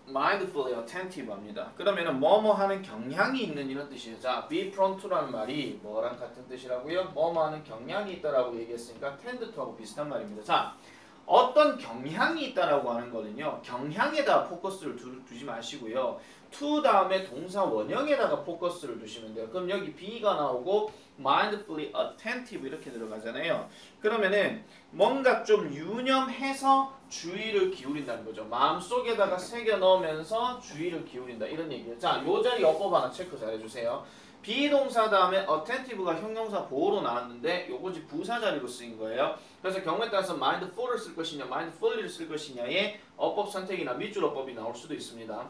mindfully attentive 합니다. 그러면은 뭐뭐 하는 경향이 있는 이런 뜻이에요. 자, be prone to라는 말이 뭐랑 같은 뜻이라고요? 뭐뭐 하는 경향이 있다라고 얘기했으니까 tend to하고 비슷한 말입니다. 자, 어떤 경향이 있다라고 하는 거는요. 경향에다 포커스를 두지 마시고요. to 다음에 동사 원형에다가 포커스를 두시면 돼요. 그럼 여기 be가 나오고 mindfully attentive 이렇게 들어가잖아요. 그러면은 뭔가 좀 유념해서 주의를 기울인다는 거죠. 마음속에다가 새겨 넣으면서 주의를 기울인다 이런 얘기예요. 자, 요 자리 어법 하나 체크 잘 해주세요. 비동사 다음에 attentive가 형용사 보호로 나왔는데 요거지 부사 자리로 쓰인 거예요. 그래서 경우에 따라서 mindful을 쓸 것이냐 mindfully를 쓸 것이냐의 어법 선택이나 밑줄 어법이 나올 수도 있습니다.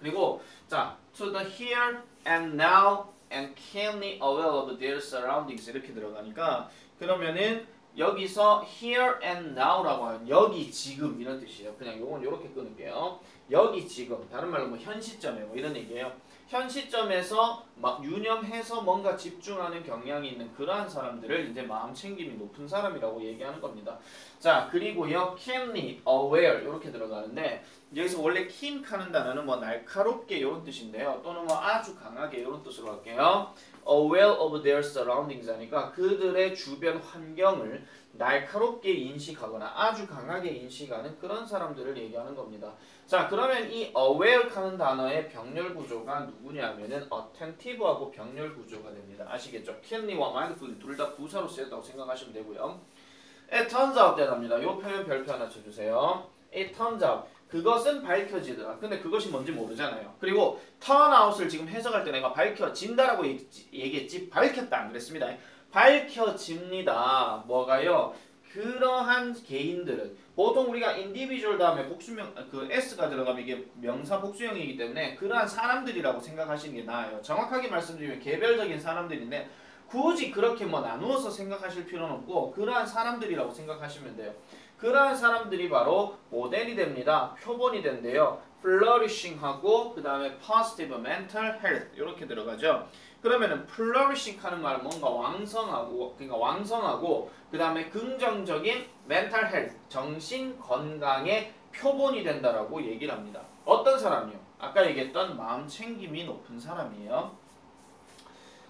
그리고 자, to the here and now and keenly aware of their surroundings 이렇게 들어가니까 그러면은 여기서 here and now라고 하면 여기 지금 이런 뜻이에요. 그냥 요건 요렇게 끊을게요. 여기 지금 다른 말로 뭐 현 시점에 뭐 이런 얘기예요. 현 시점에서 막 유념해서 뭔가 집중하는 경향이 있는 그러한 사람들을 이제 마음 챙김이 높은 사람이라고 얘기하는 겁니다. 자, 그리고요 keenly aware 이렇게 들어가는데 여기서 원래 keen 하는 단어는 뭐 날카롭게 이런 뜻인데요. 또는 뭐 아주 강하게 이런 뜻으로 할게요. aware of their surroundings 하니까 그들의 주변 환경을 날카롭게 인식하거나 아주 강하게 인식하는 그런 사람들을 얘기하는 겁니다. 자, 그러면 이 aware 하는 단어의 병렬 구조가 누구냐면은 attentive하고 병렬 구조가 됩니다. 아시겠죠? keenly와 mindfully 둘 다 부사로 쓰였다고 생각하시면 되고요. It turns out that합니다. 이 표현 별표 하나 쳐주세요. It turns out 그것은 밝혀지더라. 근데 그것이 뭔지 모르잖아요. 그리고 turn out을 지금 해석할 때 내가 밝혀진다라고 얘기했지 밝혔다 안 그랬습니다. 밝혀집니다. 뭐가요? 그러한 개인들은 보통 우리가 individual 다음에 복수명 그 s가 들어가면 이게 명사 복수형이기 때문에 그러한 사람들이라고 생각하시는 게 나아요. 정확하게 말씀드리면 개별적인 사람들인데 굳이 그렇게 뭐 나누어서 생각하실 필요는 없고 그러한 사람들이라고 생각하시면 돼요. 그러한 사람들이 바로 모델이 됩니다. 표본이 된대요. flourishing하고 그 다음에 positive mental health 이렇게 들어가죠. 그러면은 flourishing 하는 말은 뭔가 왕성하고 그러니까 왕성하고 그 다음에 긍정적인 mental health 정신 건강의 표본이 된다라고 얘기를 합니다. 어떤 사람이요? 아까 얘기했던 마음 챙김이 높은 사람이에요.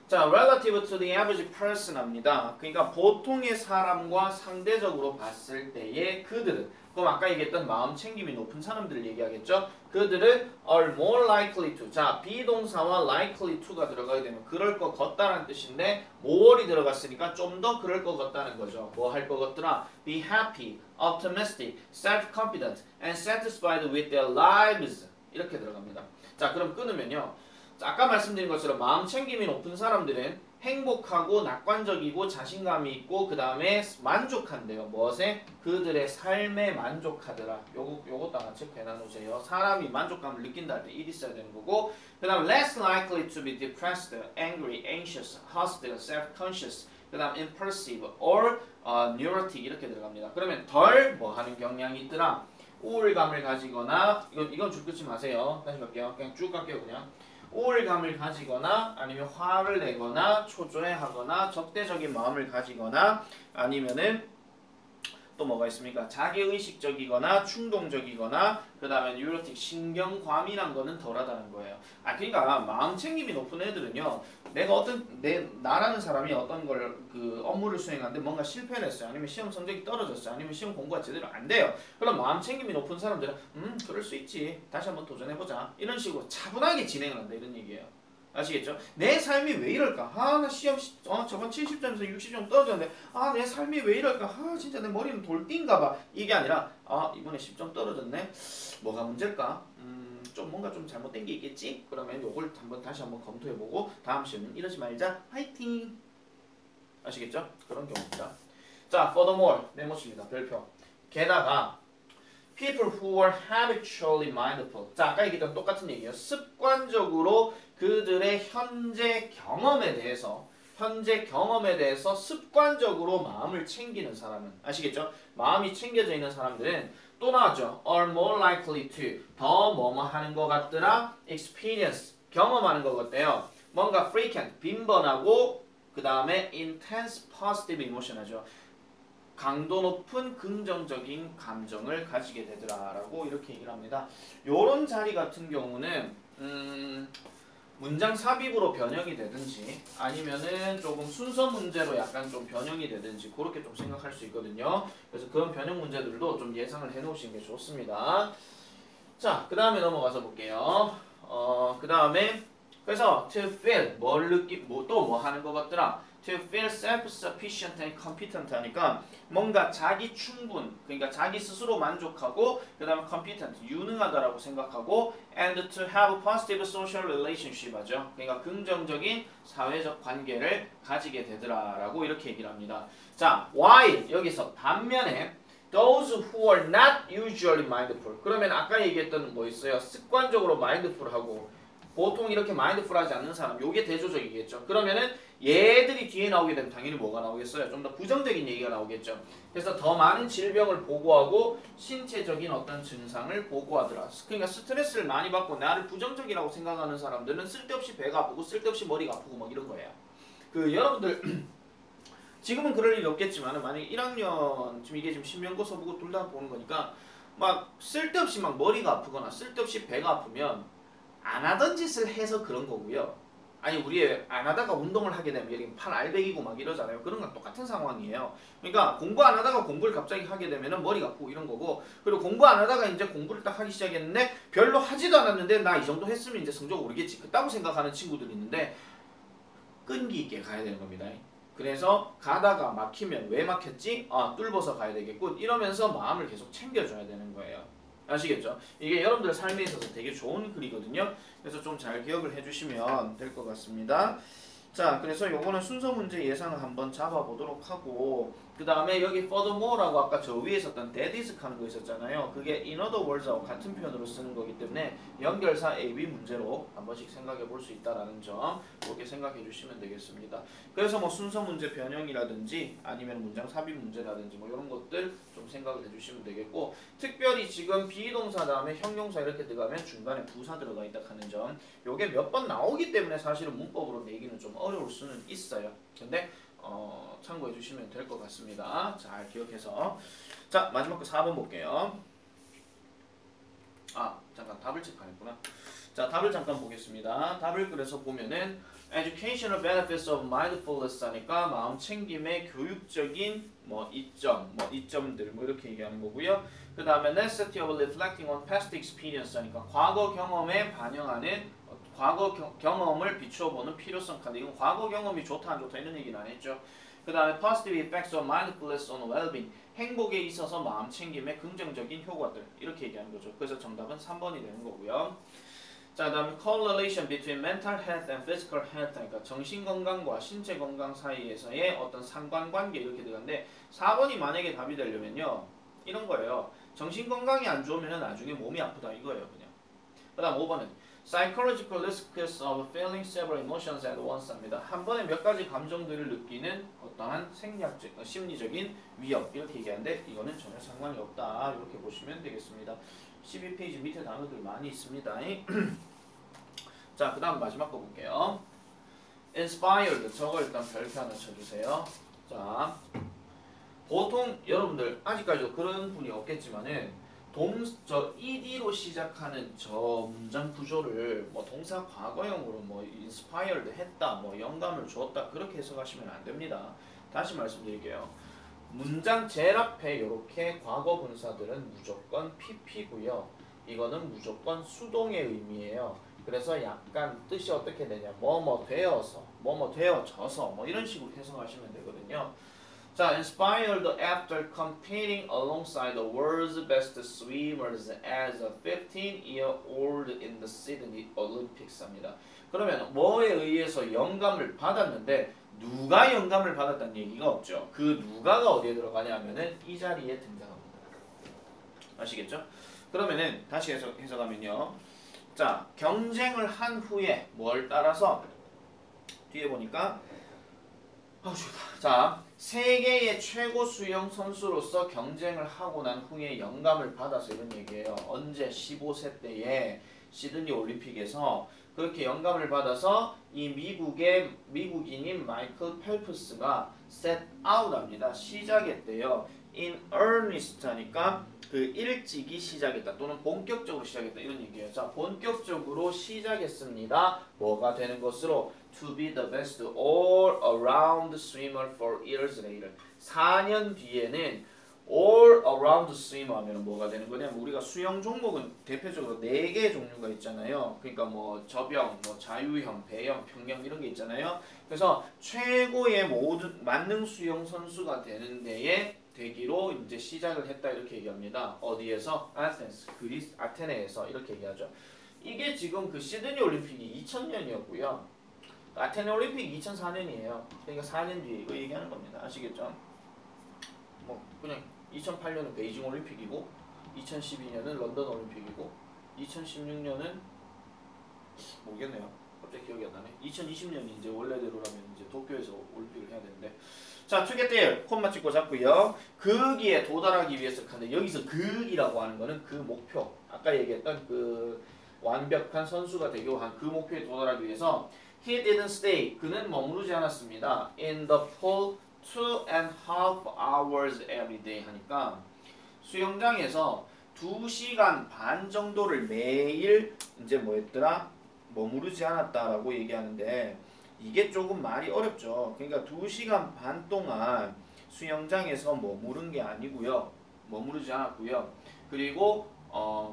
자, relative to the average person 합니다. 그러니까 보통의 사람과 상대적으로 봤을 때의 그들은 그럼 아까 얘기했던 마음 챙김이 높은 사람들을 얘기하겠죠? 그들은 are more likely to 자, 비동사와 likely to가 들어가게 되면 그럴 것 같다는 뜻인데 more이 들어갔으니까 좀 더 그럴 것 같다는 거죠. 뭐 할 것 같더라? Be happy, optimistic, self-confident and satisfied with their lives 이렇게 들어갑니다. 자, 그럼 끊으면요. 아까 말씀드린 것처럼 마음 챙김이 높은 사람들은 행복하고 낙관적이고 자신감이 있고 그 다음에 만족한대요. 무엇에? 그들의 삶에 만족하더라. 요것도 하나 체크해 놓으세요. 사람이 만족감을 느낀다 할 때 일이 있어야 되는 거고 그 다음 less likely to be depressed, angry, anxious, hostile, self-conscious 그 다음 impulsive or neurotic 이렇게 들어갑니다. 그러면 덜 뭐 하는 경향이 있더라. 우울감을 가지거나 이건 줄 끊지 마세요. 다시 갈게요. 그냥 쭉 갈게요. 그냥 우울감을 가지거나 아니면 화를 내거나 초조해하거나 적대적인 마음을 가지거나 아니면은 또 뭐가 있습니까? 자기의식적이거나 충동적이거나 그 다음에 뉴로틱 신경과민한 거는 덜하다는 거예요. 그러니까 마음 챙김이 높은 애들은요. 내가 나라는 사람이 어떤 걸 그 업무를 수행하는데 뭔가 실패를 했어요. 아니면 시험 성적이 떨어졌어요. 아니면 시험 공부가 제대로 안 돼요. 그럼 마음 챙김이 높은 사람들은 그럴 수 있지. 다시 한번 도전해보자. 이런 식으로 차분하게 진행을 한다 이런 얘기예요. 아시겠죠? 내 삶이 왜 이럴까? 나 시험 저번 70점에서 60점 떨어졌는데 내 삶이 왜 이럴까? 진짜 내 머리는 돌띵가 봐. 이게 아니라 이번에 10점 떨어졌네. 뭐가 문제일까? 좀 뭔가 좀 잘못된 게 있겠지? 그러면 요걸 다시 한번 검토해보고 다음 시험은 이러지 말자. 화이팅! 아시겠죠? 그런 경우입니다. 자, furthermore 네모칩니다. 별표. 게다가 people who are habitually mindful. 자, 아까 얘기했던 똑같은 얘기예요. 습관적으로 그들의 현재 경험에 대해서 습관적으로 마음을 챙기는 사람은 아시겠죠? 마음이 챙겨져 있는 사람들은 또 나왔죠. are more likely to 더 뭐뭐 하는 것 같더라. experience 경험하는 것 같대요. 뭔가 frequent 빈번하고 그 다음에 intense positive emotion 하죠. 강도 높은 긍정적인 감정을 가지게 되더라라고 이렇게 얘기를 합니다. 요런 자리 같은 경우는 문장 삽입으로 변형이 되든지 아니면은 조금 순서 문제로 약간 좀 변형이 되든지 그렇게 좀 생각할 수 있거든요. 그래서 그런 변형 문제들도 좀 예상을 해 놓으시는 게 좋습니다. 자, 그 다음에 넘어가서 볼게요. 그 다음에 그래서 to feel 뭘 또 뭐 하는 것 같더라. to feel self-sufficient and competent 하니까 뭔가 자기 충분, 그러니까 자기 스스로 만족하고 그 다음에 competent, 유능하다라고 생각하고 and to have positive social relationship 하죠. 그러니까 긍정적인 사회적 관계를 가지게 되더라라고 이렇게 얘기를 합니다. 자, while 여기서 반면에 those who are not usually mindful 그러면 아까 얘기했던 뭐 있어요? 습관적으로 mindful하고 보통 이렇게 마인드풀하지 않는 사람, 요게 대조적이겠죠. 그러면은 얘들이 뒤에 나오게 되면 당연히 뭐가 나오겠어요? 좀 더 부정적인 얘기가 나오겠죠. 그래서 더 많은 질병을 보고하고 신체적인 어떤 증상을 보고하더라. 그러니까 스트레스를 많이 받고 나를 부정적이라고 생각하는 사람들은 쓸데없이 배가 아프고 쓸데없이 머리가 아프고 막 이런 거예요. 그 여러분들 지금은 그럴 일이 없겠지만 만약에 1학년 지금 이게 지금 신명고사 보고 둘 다 보는 거니까 막 쓸데없이 막 머리가 아프거나 쓸데없이 배가 아프면 안 하던 짓을 해서 그런 거고요. 아니 우리 안 하다가 운동을 하게 되면 이렇게 팔 알배기고 막 이러잖아요. 그런 건 똑같은 상황이에요. 그러니까 공부 안 하다가 공부를 갑자기 하게 되면 머리가 아프고 이런 거고 그리고 공부 안 하다가 이제 공부를 딱 하기 시작했는데 별로 하지도 않았는데 나 이 정도 했으면 이제 성적 오르겠지. 그따고 생각하는 친구들이 있는데 끈기 있게 가야 되는 겁니다. 그래서 가다가 막히면 왜 막혔지? 아 뚫어서 가야 되겠고 이러면서 마음을 계속 챙겨줘야 되는 거예요. 아시겠죠? 이게 여러분들 삶에 있어서 되게 좋은 글이거든요. 그래서 좀 잘 기억을 해주시면 될 것 같습니다. 자, 그래서 요거는 순서 문제 예상을 한번 잡아보도록 하고 그 다음에 여기 furthermore라고 아까 저 위에 썼던 that is 하는 거 있었잖아요. 그게 in other words하고 같은 표현으로 쓰는 거기 때문에 연결사 A, B 문제로 한 번씩 생각해 볼 수 있다라는 점 이렇게 생각해 주시면 되겠습니다. 그래서 뭐 순서 문제 변형이라든지 아니면 문장 삽입 문제라든지 뭐 이런 것들 좀 생각을 해 주시면 되겠고 특별히 지금 비동사 다음에 형용사 이렇게 들어가면 중간에 부사 들어가 있다 하는 점 요게 몇 번 나오기 때문에 사실은 문법으로 내기는 좀 어려울 수는 있어요. 근데 참고해 주시면 될 것 같습니다. 잘 기억해서 자 마지막 거 4번 볼게요. 아 잠깐 답을 체크했구나. 자 답을 잠깐 보겠습니다. 답을 그래서 보면은 Educational benefits of mindfulness 하니까 마음 챙김의 교육적인 뭐 이점들 뭐 이렇게 얘기하는 거고요. 그 다음에 necessity of reflecting on past experience 하니까 과거 경험에 반영하는 과거 경험을 비추어 보는 필요성 카드. 이건 과거 경험이 좋다 안 좋다 이런 얘기는 안 했죠. 그 다음에 positive effects of mindfulness on well-being. 행복에 있어서 마음 챙김의 긍정적인 효과들. 이렇게 얘기하는 거죠. 그래서 정답은 3번이 되는 거고요. 자, 다음에 correlation between mental health and physical health. 그러니까 정신 건강과 신체 건강 사이에서의 어떤 상관관계 이렇게 들어가는데 4번이 만약에 답이 되려면요. 이런 거예요. 정신 건강이 안 좋으면 나중에 몸이 아프다 이거예요, 그냥. 그다음 5번은 psychological risks of feeling several emotions at once 합니다. 한 번에 몇 가지 감정들을 느끼는 어떠한 생략적, 심리적인 위협 이렇게 얘기하는데 이거는 전혀 상관이 없다 이렇게 보시면 되겠습니다. 12페이지 밑에 단어들 많이 있습니다. 자, 그 다음 마지막 거 볼게요. inspired 저거 일단 별표 하나 쳐주세요. 자, 보통 여러분들 아직까지도 그런 분이 없겠지만은 저 ed로 시작하는 저 문장 구조를 뭐 동사 과거형으로 뭐 inspired 했다, 뭐 영감을 주었다 그렇게 해석하시면 안 됩니다. 다시 말씀드릴게요. 문장 제일 앞에 이렇게 과거 분사들은 무조건 pp고요. 이거는 무조건 수동의 의미예요. 그래서 약간 뜻이 어떻게 되냐, 뭐뭐 되어서, 뭐뭐 되어져서 뭐 이런 식으로 해석하시면 되거든요. 자, inspired after competing alongside the world's best swimmers as a 15-year-old in the Sydney Olympics 합니다. 그러면 뭐에 의해서 영감을 받았는데 누가 영감을 받았다는 얘기가 없죠. 그 누가가 어디에 들어가냐 하면은 이 자리에 등장합니다. 아시겠죠? 그러면은 다시 해석하면요. 자, 경쟁을 한 후에 뭘 따라서 뒤에 보니까 자, 세계의 최고 수영 선수로서 경쟁을 하고 난 후에 영감을 받아서 이런 얘기예요. 언제 15세 때에 시드니 올림픽에서 그렇게 영감을 받아서 이 미국인인 마이클 펠프스가 set out 합니다. 시작했대요. in earnest 하니까 그 일찍이 시작했다 또는 본격적으로 시작했다 이런 얘기예요. 자, 본격적으로 시작했습니다. 뭐가 되는 것으로 to be the best all around swimmer for years later. 4년 뒤에는 all around swimmer 하면 뭐가 되는 거냐면 우리가 수영 종목은 대표적으로 4개의 종류가 있잖아요. 그러니까 뭐 접영, 뭐 자유형, 배영, 평영 이런 게 있잖아요. 그래서 최고의 모든 만능 수영 선수가 되는 데에 되기로 이제 시작을 했다 이렇게 얘기합니다. 어디에서? 아테네스, 그리스 아테네에서 이렇게 얘기하죠. 이게 지금 그 시드니 올림픽이 2000년이었고요. 아테네 올림픽이 2004년이에요. 그러니까 4년 뒤에 이거 얘기하는 겁니다. 아시겠죠? 뭐 그냥 2008년은 베이징 올림픽이고 2012년은 런던 올림픽이고 2016년은 모르겠네요. 갑자기 기억이 안 나네. 2020년이 이제 원래대로라면 이제 도쿄에서 올림픽을 해야 되는데 자, to get there 콤마 찍고 잡고요. 거기에 도달하기 위해서 근데 여기서 극이라고 하는 거는 그 목표 아까 얘기했던 그 완벽한 선수가 되기 위한 그 목표에 도달하기 위해서 he didn't stay 그는 머무르지 않았습니다. in the pool 2.5 hours every day 하니까 수영장에서 2시간 반 정도를 매일 이제 뭐였더라? 머무르지 않았다라고 얘기하는데 이게 조금 말이 어렵죠. 그러니까 2시간 반 동안 수영장에서 머무른 게 아니고요. 머무르지 않았고요. 그리고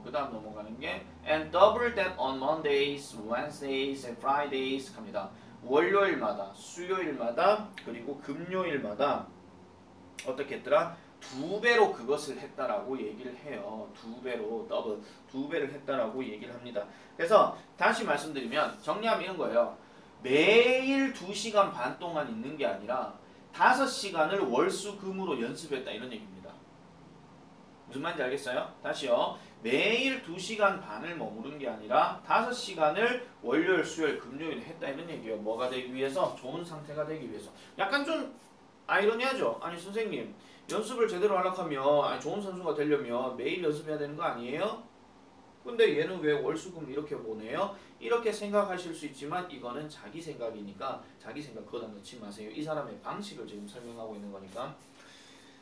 그 다음 넘어가는 게 and double that on Mondays, Wednesdays and Fridays 합니다. 월요일마다, 수요일마다, 그리고 금요일마다 어떻게 했더라? 2배로 그것을 했다라고 얘기를 해요. 2배로, 더블, 2배를 했다라고 얘기를 합니다. 그래서 다시 말씀드리면 정리하면 이런 거예요. 매일 2시간 반 동안 있는 게 아니라 5시간을 월수금으로 연습했다 이런 얘기입니다. 무슨 말인지 알겠어요? 다시요. 매일 2시간 반을 머무른 게 아니라 5시간을 월요일, 수요일, 금요일에 했다 이런 얘기예요. 뭐가 되기 위해서? 좋은 상태가 되기 위해서. 약간 좀 아이러니하죠? 아니 선생님 연습을 제대로 하려고 하면 좋은 선수가 되려면 매일 연습해야 되는 거 아니에요? 근데 얘는 왜 월수금 이렇게 보내요? 이렇게 생각하실 수 있지만 이거는 자기 생각이니까 자기 생각 거기다 넣지 마세요. 이 사람의 방식을 지금 설명하고 있는 거니까.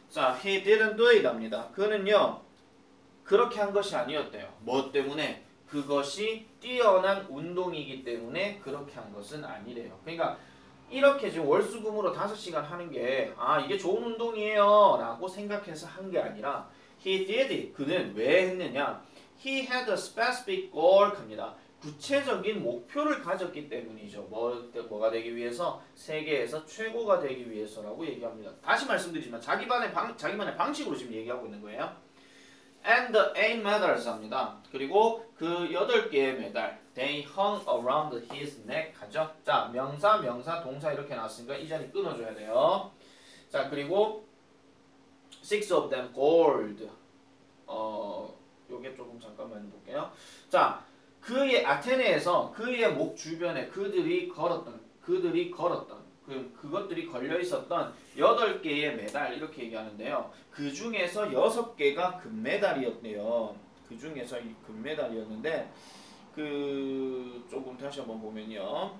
자, he didn't do it 합니다. 그는요 그렇게 한 것이 아니었대요. 뭐 때문에? 그것이 뛰어난 운동이기 때문에 그렇게 한 것은 아니래요. 그러니까 이렇게 지금 월수금으로 5시간 하는 게 이게 좋은 운동이에요 라고 생각해서 한 게 아니라 he did it. 그는 왜 했느냐? He had a specific goal 합니다. 구체적인 목표를 가졌기 때문이죠. 뭐가 되기 위해서? 세계에서 최고가 되기 위해서라고 얘기합니다. 다시 말씀드리지만 자기만의 방식으로 지금 얘기하고 있는 거예요. And the 8 medals 합니다. 그리고 그 8개의 메달 they hung around his neck 하죠. 자, 명사, 동사 이렇게 나왔으니까 이 자리 끊어줘야 돼요. 자, 그리고 6 of them gold. 요게 조금 잠깐만 볼게요. 자, 그의 아테네에서 그의 목 주변에 그들이 걸었던 그것들이 걸려 있었던 8개의 메달 이렇게 얘기하는데요. 그 중에서 6개가 금메달이었대요. 그 중에서 이 금메달이었는데 조금 다시 한번 보면요.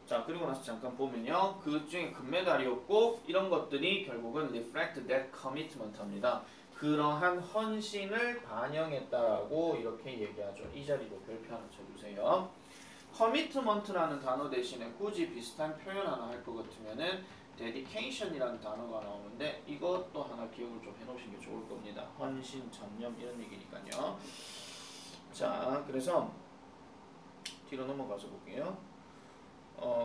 자, 그리고 나서 잠깐 보면요. 그 중에 금메달이었고 이런 것들이 결국은 reflect that commitment 합니다. 그러한 헌신을 반영했다라고 이렇게 얘기하죠. 이 자리로 별표 하나 쳐주세요. commitment라는 단어 대신에 굳이 비슷한 표현 하나 할 것 같으면은 dedication이라는 단어가 나오는데 이것도 하나 기억을 좀 해놓으시는 게 좋을 겁니다. 헌신, 전념 이런 얘기니까요. 자, 그래서 뒤로 넘어가서 볼게요.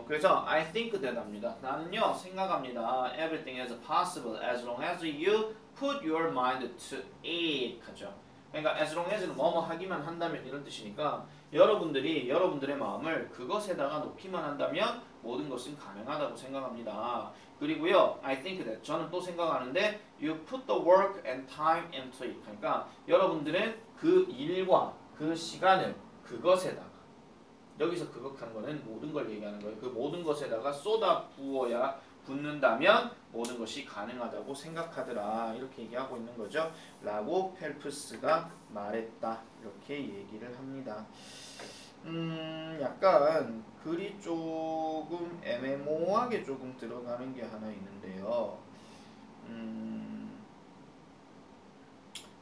그래서 I think that 합니다. 나는요 생각합니다. Everything is possible as long as you put your mind to it 하죠. 그러니까 as long as는 뭐뭐 하기만 한다면 이런 뜻이니까 여러분들이 여러분들의 마음을 그것에다가 놓기만 한다면 모든 것은 가능하다고 생각합니다. 그리고요, I think that 저는 또 생각하는데 you put the work and time into it. 그러니까 여러분들은 그 일과 그 시간을 그것에다가 여기서 그것하는 거는 모든 걸 얘기하는 거예요. 그 모든 것에다가 쏟아 부어야 붙는다면 모든 것이 가능하다고 생각하더라. 이렇게 얘기하고 있는 거죠. 라고 펠프스가 말했다. 이렇게 얘기를 합니다. 약간 글이 조금 애매모호하게 조금 들어가는 게 하나 있는데요.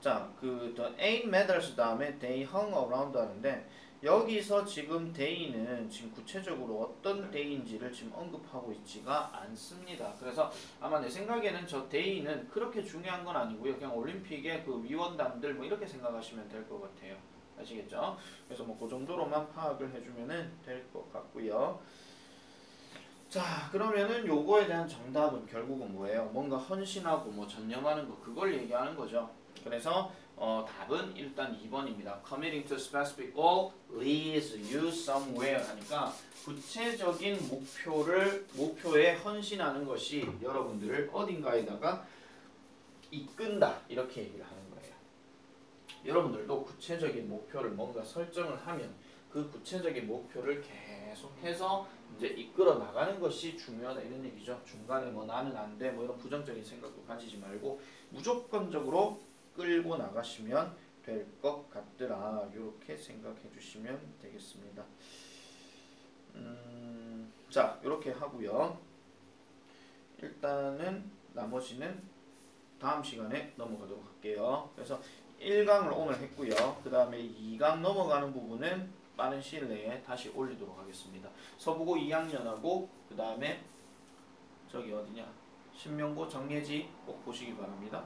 자, 그 the 8 medals 다음에 they hung around 하는데 여기서 지금 day는 지금 구체적으로 어떤 day인지를 지금 언급하고 있지가 않습니다. 그래서 아마 내 생각에는 저 day는 그렇게 중요한 건 아니고요. 그냥 올림픽의 그 위원단들 뭐 이렇게 생각하시면 될 것 같아요. 아시겠죠? 그래서 뭐 그 정도로만 파악을 해주면은 될 것 같고요. 자, 그러면은 요거에 대한 정답은 결국은 뭐예요? 뭔가 헌신하고 뭐 전념하는 거 그걸 얘기하는 거죠. 그래서 답은 일단 2번입니다. Committing to specific goal leads you somewhere 하니까 구체적인 목표에 헌신하는 것이 여러분들을 어딘가에다가 이끈다 이렇게 얘기를 하는 거예요. 여러분들도 구체적인 목표를 뭔가 설정을 하면 그 구체적인 목표를 계속해서 이제 이끌어 나가는 것이 중요하다 이런 얘기죠. 중간에 뭐 나는 안 돼 뭐 이런 부정적인 생각도 가지지 말고 무조건적으로 끌고 나가시면 될 것 같더라. 이렇게 생각해 주시면 되겠습니다. 자, 이렇게 하고요. 일단은 나머지는 다음 시간에 넘어가도록 할게요. 그래서 1강을 오늘 했고요. 그 다음에 2강 넘어가는 부분은 빠른 시일 내에 다시 올리도록 하겠습니다. 서부고 2학년하고 그 다음에 저기 어디냐 신명고 정예지 꼭 보시기 바랍니다.